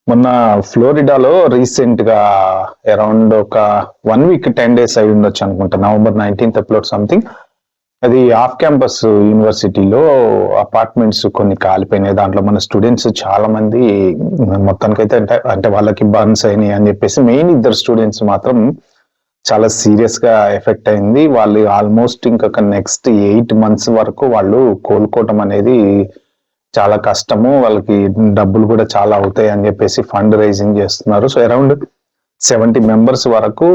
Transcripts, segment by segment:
మొన్న ఫ్లోరిడాలో రీసెంట్ గా అరౌండ్ ఒక 1 వీక్ 10 days అయి ఉండొచ్చు అనుకుంటా. November 19th upload something. అది ఆఫ్ క్యాంపస్ యూనివర్సిటీలో అపార్ట్మెంట్స్ కొన్ని కాలిపోయినాయి. దాంట్లో మన స్టూడెంట్స్ చాలా మంది మొత్తానికైతే అంటే వాళ్ళకి బర్న్స్ అయినాయి అని చెప్పేసి మెయిన్ 2 స్టూడెంట్స్ మాత్రం చాలా సీరియస్ గా ఎఫెక్ట్ అయింది. వాళ్ళు ఆల్మోస్ట్ ఇంకొక నెక్స్ట్ 8 months వరకు వాళ్ళు కోలుకోవటం అనేది చాలా కష్టము. వాళ్ళకి డబ్బులు కూడా చాలా అవుతాయి అని చెప్పేసి ఫండ్ రైజింగ్ చేస్తున్నారు. సో అరౌండ్ 70 members వరకు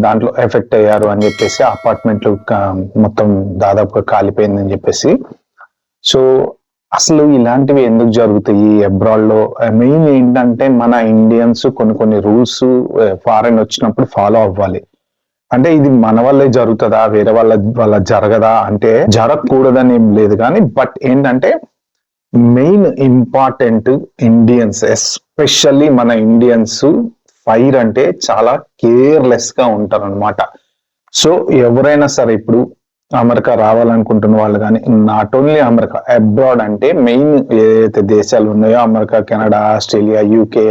దాంట్లో ఎఫెక్ట్ అయ్యారు అని చెప్పేసి అపార్ట్మెంట్లు మొత్తం దాదాపుగా కాలిపోయిందని చెప్పేసి. సో అసలు ఇలాంటివి ఎందుకు జరుగుతాయి అబ్రాడ్ లో? మెయిన్ ఏంటంటే మన ఇండియన్స్ కొన్ని రూల్స్ ఫారెన్ వచ్చినప్పుడు ఫాలో అవ్వాలి. అంటే ఇది మన వల్లే జరుగుతుందా, వేరే వాళ్ళ జరగదా అంటే జరగకూడదని ఏం లేదు, కానీ బట్ ఏంటంటే మెయిన్ ఇంపార్టెంట్ ఇండియన్స్, ఎస్పెషల్లీ మన ఇండియన్స్ ఫైర్ అంటే చాలా కేర్లెస్ గా ఉంటారు అనమాట. సో ఎవరైనా సరే ఇప్పుడు అమెరికా రావాలనుకుంటున్న వాళ్ళు కానీ, నాట్ ఓన్లీ అమెరికా, అబ్రాడ్ అంటే మెయిన్ ఏదైతే దేశాలు ఉన్నాయో America, Canada, Australia, UK,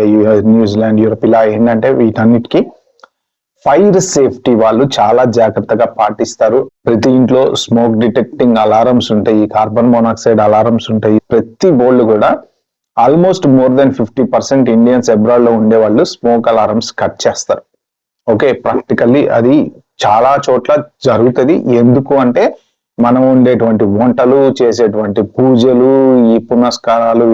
New Zealand, Europe, ఇలా ఏంటంటే వీటన్నిటికీ ఫైర్ సేఫ్టీ వాళ్ళు చాలా జాగ్రత్తగా పాటిస్తారు. ప్రతి ఇంట్లో స్మోక్ డిటెక్టింగ్ అలారమ్స్ ఉంటాయి, కార్బన్ మోనాక్సైడ్ అలారమ్స్ ఉంటాయి. ప్రతి బోర్డు కూడా almost more than 50% Indians abroad లో ఉండే వాళ్ళు స్మోక్ అలారమ్స్ కట్ చేస్తారు. ఓకే, ప్రాక్టికల్లీ అది చాలా చోట్ల జరుగుతుంది. ఎందుకు అంటే మనం ఉండేటువంటి వంటలు, చేసేటువంటి పూజలు, ఈ పునస్కారాలు